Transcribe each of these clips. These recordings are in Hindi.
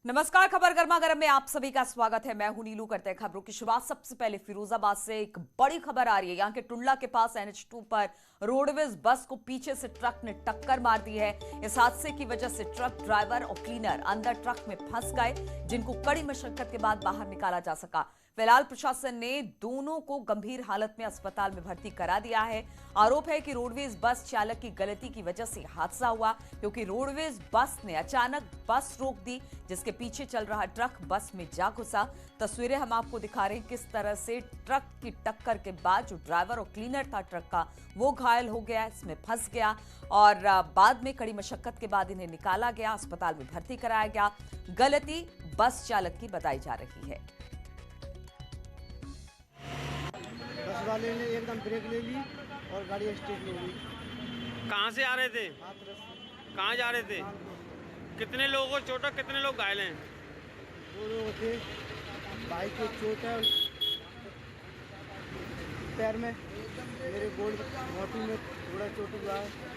नमस्कार, खबर गर्मा गर्म में आप सभी का स्वागत है। मैं हूं नीलू। करते हैं खबरों की शुरुआत। सबसे पहले फिरोजाबाद से एक बड़ी खबर आ रही है। यहां के टुंडला के पास NH2 पर रोडवेज बस को पीछे से ट्रक ने टक्कर मार दी है। इस हादसे की वजह से ट्रक ड्राइवर और क्लीनर अंदर ट्रक में फंस गए, जिनको कड़ी मशक्कत के बाद बाहर निकाला जा सका। फिलहाल प्रशासन ने दोनों को गंभीर हालत में अस्पताल में भर्ती करा दिया है। आरोप है कि रोडवेज बस चालक की गलती की वजह से हादसा हुआ, क्योंकि रोडवेज बस ने अचानक बस रोक दी, जिसके पीछे चल रहा ट्रक बस में जा घुसा। तस्वीरें हम आपको दिखा रहे हैं किस तरह से ट्रक की टक्कर के बाद जो ड्राइवर और क्लीनर था ट्रक का, वो घायल हो गया, इसमें फंस गया और बाद में कड़ी मशक्कत के बाद इन्हें निकाला गया, अस्पताल में भर्ती कराया गया। गलती बस चालक की बताई जा रही है। बस वाले ने एकदम ब्रेक ले ली और गाड़ी स्टेट हो गई। कहाँ से आ रहे थे? हाथरस से। कहाँ जा रहे थे? कितने लोगों को चोट है, कितने लोग घायल हैं? 2 लोग थे। बाइक को चोट है पैर में, मेरे गोल्ड मोटी में थोड़ा चोट हुआ है।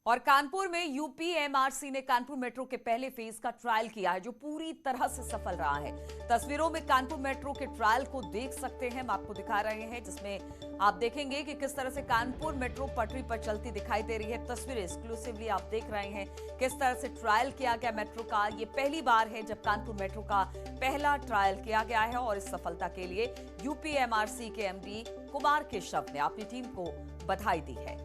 और कानपुर में UPMRC ने कानपुर मेट्रो के पहले फेज का ट्रायल किया है, जो पूरी तरह से सफल रहा है। तस्वीरों में कानपुर मेट्रो के ट्रायल को देख सकते हैं, हम आपको दिखा रहे हैं, जिसमें आप देखेंगे कि किस तरह से कानपुर मेट्रो पटरी पर चलती दिखाई दे रही है। तस्वीरें एक्सक्लूसिवली आप देख रहे हैं किस तरह से ट्रायल किया गया मेट्रो का। ये पहली बार है जब कानपुर मेट्रो का पहला ट्रायल किया गया है और इस सफलता के लिए UPMRC के MD कुमार केशव ने अपनी टीम को बधाई दी है।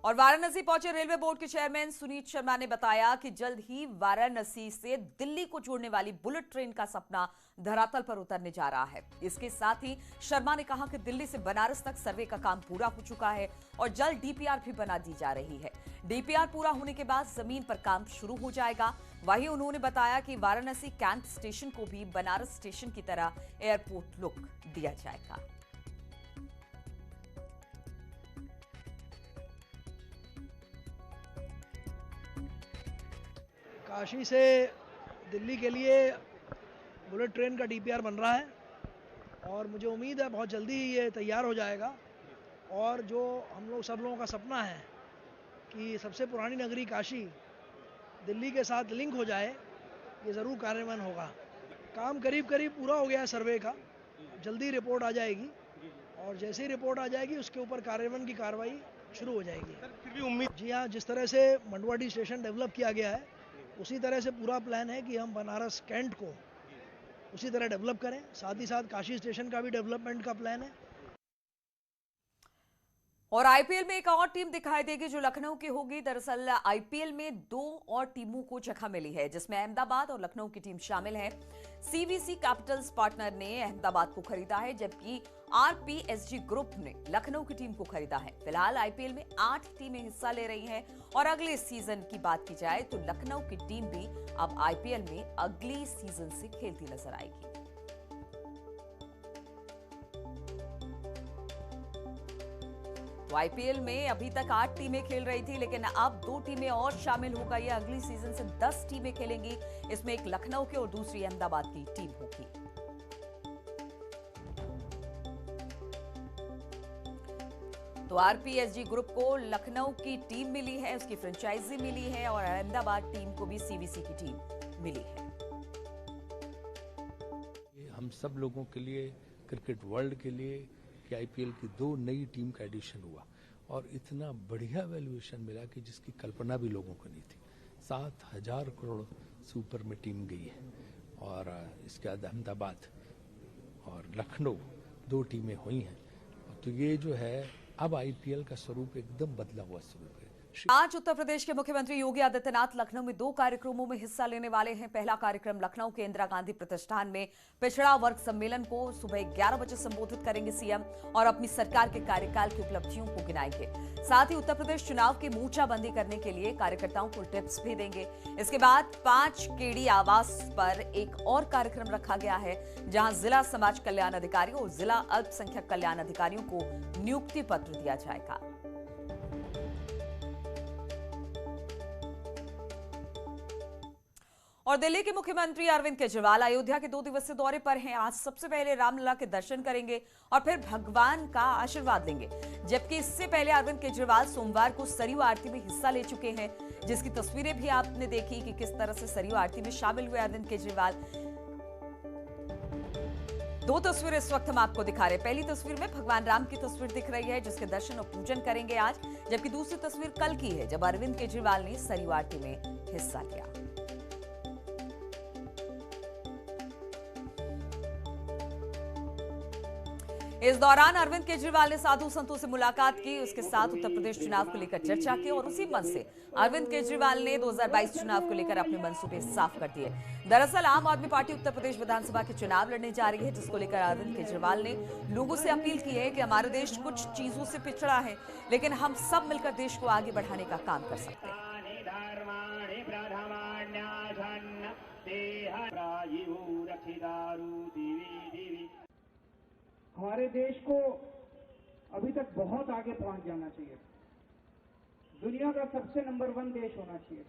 और वाराणसी पहुंचे रेलवे बोर्ड के चेयरमैन सुनीत शर्मा ने बताया कि जल्द ही वाराणसी से दिल्ली को जोड़ने वाली बुलेट ट्रेन का सपना धरातल पर उतरने जा रहा है। इसके साथ ही शर्मा ने कहा कि दिल्ली से बनारस तक सर्वे का काम पूरा हो चुका है और जल्द DPR भी बना दी जा रही है। DPR पूरा होने के बाद जमीन पर काम शुरू हो जाएगा। वहीं उन्होंने बताया कि वाराणसी कैंट स्टेशन को भी बनारस स्टेशन की तरह एयरपोर्ट लुक दिया जाएगा। काशी से दिल्ली के लिए बुलेट ट्रेन का DPR बन रहा है और मुझे उम्मीद है बहुत जल्दी ही ये तैयार हो जाएगा। और जो हम लोग सब लोगों का सपना है कि सबसे पुरानी नगरी काशी दिल्ली के साथ लिंक हो जाए, ये ज़रूर कार्यान्वयन होगा। काम करीब करीब पूरा हो गया है सर्वे का, जल्दी रिपोर्ट आ जाएगी और जैसे ही रिपोर्ट आ जाएगी उसके ऊपर कार्यान्वयन की कार्रवाई शुरू हो जाएगी। फिर भी उम्मीद। जी हाँ, जिस तरह से मंडवाडी स्टेशन डेवलप किया गया है उसी तरह से पूरा प्लान है कि हम बनारस कैंट को उसी तरह डेवलप करें। साथ ही साथ काशी स्टेशन का भी डेवलपमेंट का प्लान है। और IPL में एक और टीम दिखाई देगी जो लखनऊ की होगी। दरअसल IPL में 2 और टीमों को जगह मिली है, जिसमें अहमदाबाद और लखनऊ की टीम शामिल है। CVC कैपिटल्स पार्टनर ने अहमदाबाद को खरीदा है, जबकि RPSG ग्रुप ने लखनऊ की टीम को खरीदा है। फिलहाल IPL में 8 टीमें हिस्सा ले रही हैं और अगले सीजन की बात की जाए तो लखनऊ की टीम भी अब IPL में अगली सीजन से खेलती नजर आएगी। तो IPL में अभी तक 8 टीमें खेल रही थी, लेकिन अब 2 टीमें और शामिल हो गई है। अगली सीजन से 10 टीमें खेलेंगी। इसमें एक लखनऊ की और दूसरी अहमदाबाद की टीम होगी। तो RPSG ग्रुप को लखनऊ की टीम मिली है, उसकी फ्रेंचाइजी मिली है और अहमदाबाद टीम को भी CVC की टीम मिली है। हम सब लोगों के लिए, क्रिकेट वर्ल्ड के लिए कि IPL की 2 नई टीम का एडिशन हुआ और इतना बढ़िया वैल्यूएशन मिला कि जिसकी कल्पना भी लोगों को नहीं थी। 7,000 करोड़ से ऊपर में टीम गई है और इसके बाद अहमदाबाद और लखनऊ 2 टीमें हुई हैं। तो ये जो है अब IPL का स्वरूप एकदम बदला हुआ स्वरूप है। आज उत्तर प्रदेश के मुख्यमंत्री योगी आदित्यनाथ लखनऊ में 2 कार्यक्रमों में हिस्सा लेने वाले हैं। पहला कार्यक्रम लखनऊ के इंदिरा गांधी प्रतिष्ठान में पिछड़ा वर्ग सम्मेलन को सुबह 11 बजे संबोधित करेंगे CM और अपनी सरकार के कार्यकाल की उपलब्धियों को गिनाएंगे। साथ ही उत्तर प्रदेश चुनाव की मोर्चाबंदी करने के लिए कार्यकर्ताओं को टिप्स भी देंगे। इसके बाद 5 केडी आवास पर एक और कार्यक्रम रखा गया है, जहां जिला समाज कल्याण अधिकारी और जिला अल्पसंख्यक कल्याण अधिकारियों को नियुक्ति पत्र दिया जाएगा। और दिल्ली के मुख्यमंत्री अरविंद केजरीवाल अयोध्या के 2 दिवसीय दौरे पर हैं। आज सबसे पहले रामलला के दर्शन करेंगे और फिर भगवान का आशीर्वाद लेंगे। जबकि इससे पहले अरविंद केजरीवाल सोमवार को सरयू आरती में हिस्सा ले चुके हैं, जिसकी तस्वीरें भी आपने देखी कि किस तरह से सरयू आरती में शामिल हुए अरविंद केजरीवाल। 2 तस्वीरें इस वक्त हम आपको दिखा रहे हैं। पहली तस्वीर में भगवान राम की तस्वीर दिख रही है, जिसके दर्शन और पूजन करेंगे आज। जबकि दूसरी तस्वीर कल की है, जब अरविंद केजरीवाल ने सरयू आरती में हिस्सा लिया। इस दौरान अरविंद केजरीवाल ने साधु संतों से मुलाकात की, उसके साथ उत्तर प्रदेश चुनाव को लेकर चर्चा की और उसी मंच से अरविंद केजरीवाल ने 2022 चुनाव को लेकर अपने मंसूबे साफ कर दिए। दरअसल आम आदमी पार्टी उत्तर प्रदेश विधानसभा के चुनाव लड़ने जा रही है, जिसको लेकर अरविंद केजरीवाल ने लोगों से अपील की है कि हमारा देश कुछ चीजों से पिछड़ा है, लेकिन हम सब मिलकर देश को आगे बढ़ाने का काम कर सकते हैं। हमारे देश को अभी तक बहुत आगे पहुंच जाना चाहिए, दुनिया का सबसे नंबर 1 देश होना चाहिए।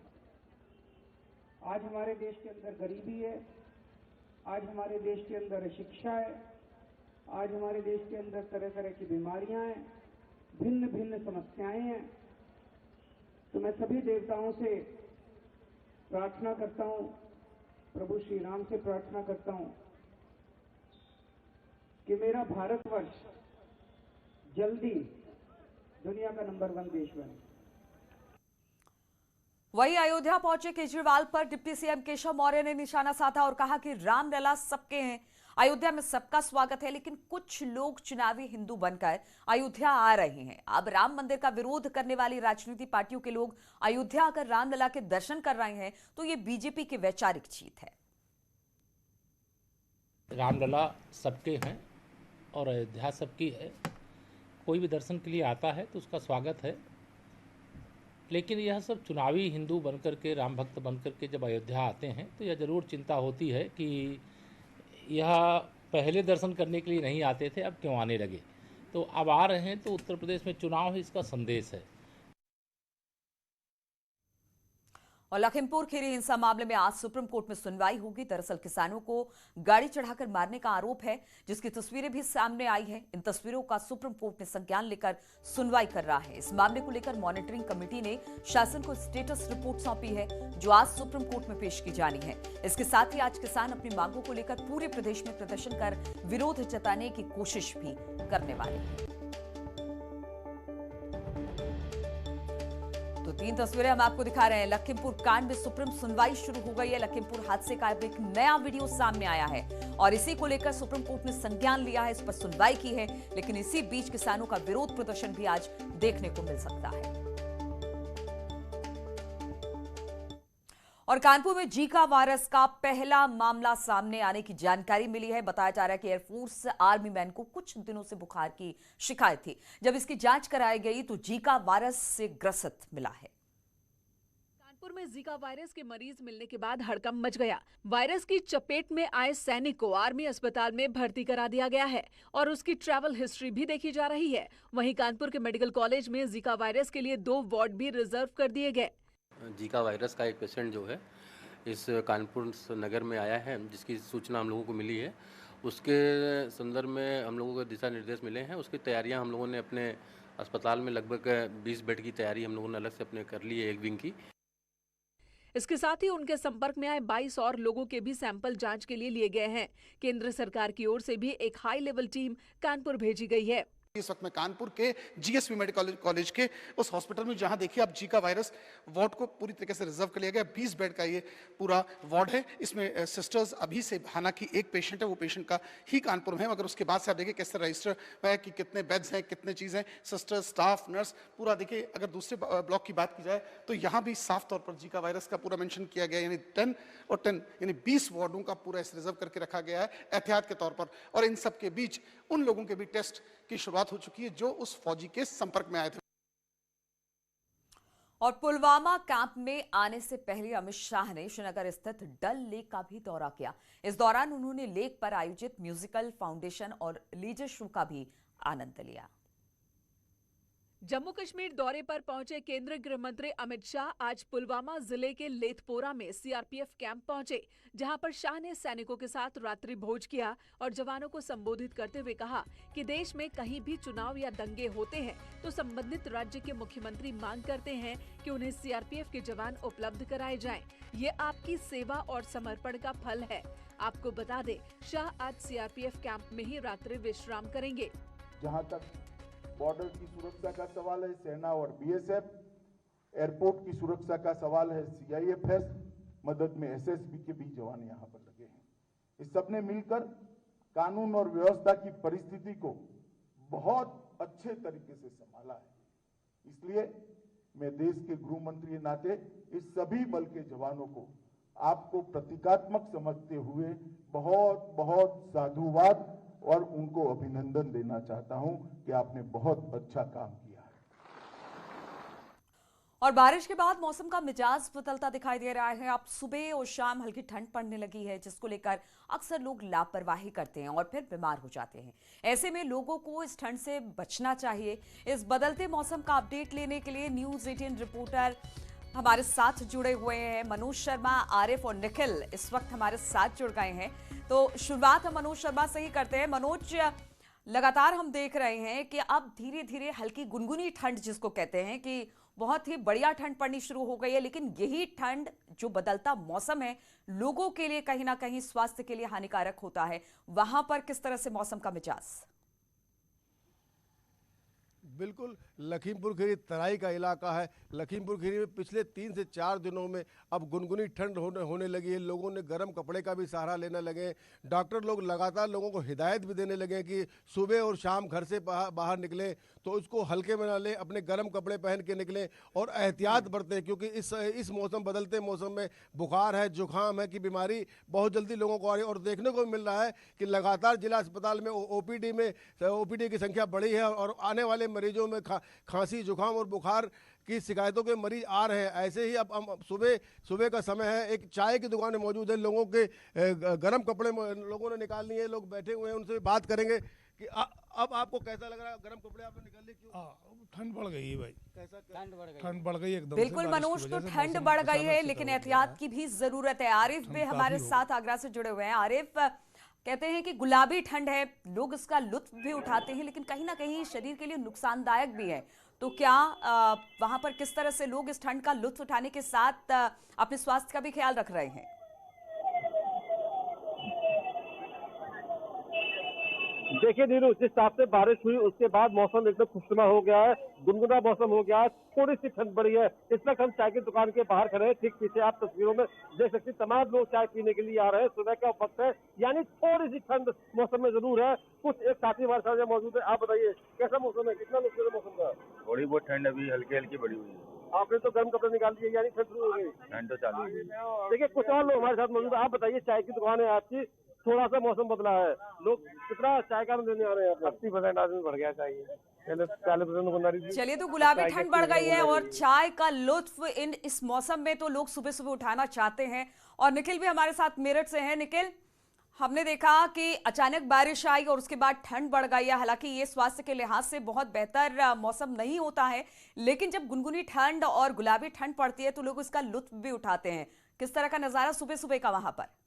आज हमारे देश के अंदर गरीबी है, आज हमारे देश के अंदर शिक्षा है, आज हमारे देश के अंदर तरह तरह की बीमारियां हैं, भिन्न भिन्न समस्याएं हैं। तो मैं सभी देवताओं से प्रार्थना करता हूं, प्रभु श्री राम से प्रार्थना करता हूं कि मेरा भारतवर्ष जल्दी दुनिया का नंबर 1 देश बने। वहीं अयोध्या पहुंचे केजरीवाल पर डिप्टी सीएम केशव मौर्य ने निशाना साधा और कहा कि रामलला सबके हैं, अयोध्या में सबका स्वागत है, लेकिन कुछ लोग चुनावी हिंदू बनकर अयोध्या आ रहे हैं। अब राम मंदिर का विरोध करने वाली राजनीतिक पार्टियों के लोग अयोध्या आकर रामलला के दर्शन कर रहे हैं, तो ये बीजेपी की वैचारिक जीत है। रामलला सबके हैं और अयोध्या सबकी है। कोई भी दर्शन के लिए आता है तो उसका स्वागत है, लेकिन यह सब चुनावी हिंदू बनकर के, राम भक्त बनकर के जब अयोध्या आते हैं तो यह ज़रूर चिंता होती है कि यह पहले दर्शन करने के लिए नहीं आते थे, अब क्यों आने लगे। तो अब आ रहे हैं तो उत्तर प्रदेश में चुनाव है, इसका संदेश है। और लखीमपुर खीरी हिंसा मामले में आज सुप्रीम कोर्ट में सुनवाई होगी। दरअसल किसानों को गाड़ी चढ़ाकर मारने का आरोप है, जिसकी तस्वीरें भी सामने आई हैं। इन तस्वीरों का सुप्रीम कोर्ट ने संज्ञान लेकर सुनवाई कर रहा है। इस मामले को लेकर मॉनिटरिंग कमेटी ने शासन को स्टेटस रिपोर्ट सौंपी है, जो आज सुप्रीम कोर्ट में पेश की जानी है। इसके साथ ही आज किसान अपनी मांगों को लेकर पूरे प्रदेश में प्रदर्शन कर विरोध जताने की कोशिश भी करने वाले हैं। तो 3 तस्वीरें हम आपको दिखा रहे हैं। लखीमपुर कांड में सुप्रीम सुनवाई शुरू हो गई है। लखीमपुर हादसे का अब एक नया वीडियो सामने आया है और इसी को लेकर सुप्रीम कोर्ट ने संज्ञान लिया है, इस पर सुनवाई की है। लेकिन इसी बीच किसानों का विरोध प्रदर्शन भी आज देखने को मिल सकता है। और कानपुर में जीका वायरस का पहला मामला सामने आने की जानकारी मिली है। बताया जा रहा है कि एयरफोर्स आर्मी मैन को कुछ दिनों से बुखार की शिकायत थी। जब इसकी जांच कराई गई तो जीका वायरस से ग्रसित मिला है। कानपुर में जीका वायरस के मरीज मिलने के बाद हड़कंप मच गया। वायरस की चपेट में आए सैनिक को आर्मी अस्पताल में भर्ती करा दिया गया है और उसकी ट्रैवल हिस्ट्री भी देखी जा रही है। वहीं कानपुर के मेडिकल कॉलेज में जीका वायरस के लिए 2 वार्ड भी रिजर्व कर दिए गए। जीका वायरस का एक पेशेंट जो है इस कानपुर नगर में आया है, जिसकी सूचना हम लोगों को मिली है। उसके संदर्भ में हम लोगों को दिशा निर्देश मिले हैं। उसकी तैयारियां हम लोगों ने अपने अस्पताल में लगभग 20 बेड की तैयारी हम लोगों ने अलग से अपने कर ली है, एक विंग की। इसके साथ ही उनके संपर्क में आए 22 और लोगों के भी सैंपल जांच के लिए लिए गए हैं। केंद्र सरकार की ओर से भी एक हाई लेवल टीम कानपुर भेजी गई है। इस वक्त मैं कानपुर के जीएसपी मेडिकल कॉलेज के उस हॉस्पिटल में, जहां देखिए आप जीका वायरस वार्ड को पूरी तरीके से रिजर्व कर लिया गया। 20 बेड का ये पूरा वार्ड है। इसमें सिस्टर्स अभी से, हालांकि एक पेशेंट है, वो पेशेंट का ही कानपुर में है, मगर उसके बाद से आप देखिए कैसे रजिस्टर है कि कितने बेड्स हैं, कितने चीज़ें, सिस्टर्स, स्टाफ, नर्स, पूरा देखिए। अगर दूसरे ब्लॉक की बात की जाए तो यहाँ भी साफ तौर पर जीका वायरस का पूरा मेंशन किया गया, यानी 10 और 10 यानी 20 वार्डों का पूरा रिजर्व करके रखा गया है एहतियात के तौर पर। और इन सब के बीच उन लोगों के भी टेस्ट की शुरुआत हो चुकी है जो उस फौजी के संपर्क में आए थे। और पुलवामा कैंप में आने से पहले अमित शाह ने श्रीनगर स्थित डल लेक का भी दौरा किया। इस दौरान उन्होंने लेक पर आयोजित म्यूजिकल फाउंडेशन और लीजर शो का भी आनंद लिया। जम्मू कश्मीर दौरे पर पहुंचे केंद्रीय गृह मंत्री अमित शाह आज पुलवामा जिले के लेथपोरा में सीआरपीएफ कैंप पहुंचे, जहां पर शाह ने सैनिकों के साथ रात्रि भोज किया और जवानों को संबोधित करते हुए कहा कि देश में कहीं भी चुनाव या दंगे होते हैं तो संबंधित राज्य के मुख्यमंत्री मांग करते हैं कि उन्हें सीआरपीएफ के जवान उपलब्ध कराए जाएं। ये आपकी सेवा और समर्पण का फल है। आपको बता दें, शाह आज सीआरपीएफ कैंप में ही रात्रि विश्राम करेंगे। जहां तक बॉर्डर की सुरक्षा का सवाल है, सेना और बीएसएफ, एयरपोर्ट की सुरक्षा का सवाल है, सीआईएफएस, मदद में एसएसबी के भी जवान यहां पर लगे हैं। इस सब ने मिलकर कानून और व्यवस्था की परिस्थिति को बहुत अच्छे तरीके से संभाला है। इसलिए मैं देश के गृह मंत्री के नाते इस सभी बल के जवानों को आपको प्रतीकात्मक समझते हुए बहुत बहुत साधुवाद और उनको अभिनंदन देना चाहता हूं कि आपने बहुत अच्छा काम किया है। और बारिश के बाद मौसम का मिजाज बदलता दिखाई दे रहा है। अब सुबह और शाम हल्की ठंड पड़ने लगी है, जिसको लेकर अक्सर लोग लापरवाही करते हैं और फिर बीमार हो जाते हैं। ऐसे में लोगों को इस ठंड से बचना चाहिए। इस बदलते मौसम का अपडेट लेने के लिए न्यूज़ 18 रिपोर्टर हमारे साथ जुड़े हुए हैं। मनोज शर्मा, आरिफ और निखिल इस वक्त हमारे साथ जुड़ गए हैं। तो शुरुआत हम मनोज शर्मा से ही करते हैं। मनोज, लगातार हम देख रहे हैं कि अब धीरे धीरे हल्की गुनगुनी ठंड जिसको कहते हैं कि बहुत ही बढ़िया ठंड पड़नी शुरू हो गई है, लेकिन यही ठंड जो बदलता मौसम है लोगों के लिए कहीं ना कहीं स्वास्थ्य के लिए हानिकारक होता है। वहां पर किस तरह से मौसम का मिजाज? बिल्कुल, लखीमपुर खीरी तराई का इलाका है। लखीमपुर खीरी में पिछले 3 से 4 दिनों में अब गुनगुनी ठंड होने लगी है। लोगों ने गर्म कपड़े का भी सहारा लेने लगे। डॉक्टर लोग लगातार लोगों को हिदायत भी देने लगे कि सुबह और शाम घर से बाहर निकलें तो उसको हल्के में ना लें, अपने गर्म कपड़े पहन के निकलें और एहतियात बरतें, क्योंकि इस मौसम बदलते मौसम में बुखार है, जुकाम है की बीमारी बहुत जल्दी लोगों को आ रही है। और देखने को मिल रहा है कि लगातार जिला अस्पताल में ओपीडी की संख्या बढ़ी है और आने वाले मरीजों में खांसी, जुकाम और बुखार की शिकायतों के मरीज आ रहे हैं। ऐसे ही अब सुबह का समय है, एक चाय की दुकान मौजूद है। लोगों के गर्म कपड़े लोगों ने निकाल लिए, लोग बैठे हुए हैं, उनसे बात करेंगे कि अब आपको कैसा लग रहा है? गर्म कपड़े आपने निकाल लिए क्यों? ठंड बढ़ गई है भाई। कैसा ठंड बढ़ गई एकदम। बिल्कुल मनोज, तो ठंड बढ़ गई है लेकिन एहतियात की भी जरूरत है। आरिफ भी हमारे साथ आगरा से जुड़े हुए हैं। आरिफ, कहते हैं कि गुलाबी ठंड है, लोग इसका लुत्फ भी उठाते हैं, लेकिन कहीं ना कहीं शरीर के लिए नुकसानदायक भी है। तो क्या वहां पर किस तरह से लोग इस ठंड का लुत्फ उठाने के साथ अपने स्वास्थ्य का भी ख्याल रख रहे हैं? देखिए नीरू, जिस हिसाब से बारिश हुई उसके बाद मौसम एकदम खुशनुमा हो गया है, गुनगुना मौसम हो गया है, थोड़ी सी ठंड बढ़ी है। इस वक्त हम चाय की दुकान के बाहर खड़े हैं। ठीक पीछे आप तस्वीरों में देख सकते हैं तमाम लोग चाय पीने के लिए आ रहे हैं। सुबह का वक्त है, यानी थोड़ी सी ठंड मौसम में जरूर है। कुछ एक साथी हमारे साथ मौजूद है। आप बताइए कैसा मौसम है, कितना नुकसान है मौसम का? थोड़ी बहुत ठंड अभी हल्की हल्की बढ़ी हुई है। आपने तो गर्म कपड़े निकाल दिए, यानी ठंड शुरू हो गई। ठंड तो चालू है। देखिए कुछ और लोग हमारे साथ मौजूद है। आप बताइए, चाय की दुकान है आपकी, थोड़ा सा मौसम बदला है, लोग कितना चाय का लेने आ रहे हैं? 80% आदमी बढ़ गया चाहिए, 40%। चलिए, तो गुलाबी ठंड बढ़ गई है और चाय का लुत्फ इस मौसम में तो लोग सुबह सुबह उठाना चाहते हैं। और निखिल भी हमारे साथ मेरठ से हैं। निखिल, हमने देखा कि अचानक बारिश आई और उसके बाद ठंड बढ़ गई है। हालांकि ये स्वास्थ्य के लिहाज से बहुत बेहतर मौसम नहीं होता है, लेकिन जब गुनगुनी ठंड और गुलाबी ठंड पड़ती है तो लोग इसका लुत्फ भी उठाते हैं। किस तरह का नजारा सुबह सुबह का वहां पर?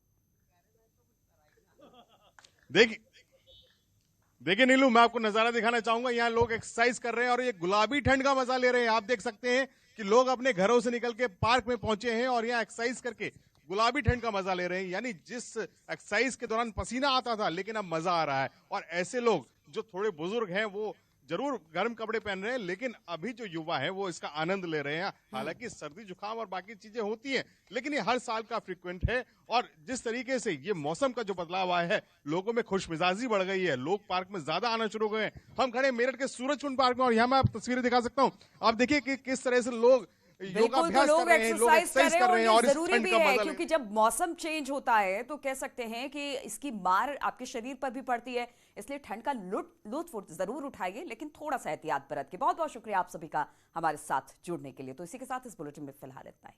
देखिए नीलू, मैं आपको नजारा दिखाना चाहूंगा। यहाँ लोग एक्सरसाइज कर रहे हैं और ये गुलाबी ठंड का मजा ले रहे हैं। आप देख सकते हैं कि लोग अपने घरों से निकल के पार्क में पहुंचे हैं और यहाँ एक्सरसाइज करके गुलाबी ठंड का मजा ले रहे हैं। यानी जिस एक्सरसाइज के दौरान पसीना आता था, लेकिन अब मजा आ रहा है। और ऐसे लोग जो थोड़े बुजुर्ग हैं वो जरूर गर्म कपड़े पहन रहे हैं, लेकिन अभी जो युवा है वो इसका आनंद ले रहे हैं। हालांकि सर्दी जुकाम और बाकी चीजें होती हैं, लेकिन ये हर साल का फ्रीक्वेंट है। और जिस तरीके से ये मौसम का जो बदलाव आया है, लोगों में खुशमिजाजी बढ़ गई है, लोग पार्क में ज्यादा आना शुरू हो गए हैं। हम खड़े मेरठ के सूरजकुंड पार्क में और यहाँ मैं आप तस्वीरें दिखा सकता हूँ। आप देखिए कि किस तरह से लोग योगाभ्यास लोग एक्सरसाइज कर रहे हैं और जरूरी भी है, मजा क्योंकि जब मौसम चेंज होता है तो कह सकते हैं कि इसकी मार आपके शरीर पर भी पड़ती है। इसलिए ठंड का लुत्फ जरूर उठाइए, लेकिन थोड़ा सा एहतियात बरत के। बहुत बहुत शुक्रिया आप सभी का हमारे साथ जुड़ने के लिए। तो इसी के साथ इस बुलेटिन में फिलहाल इतना ही।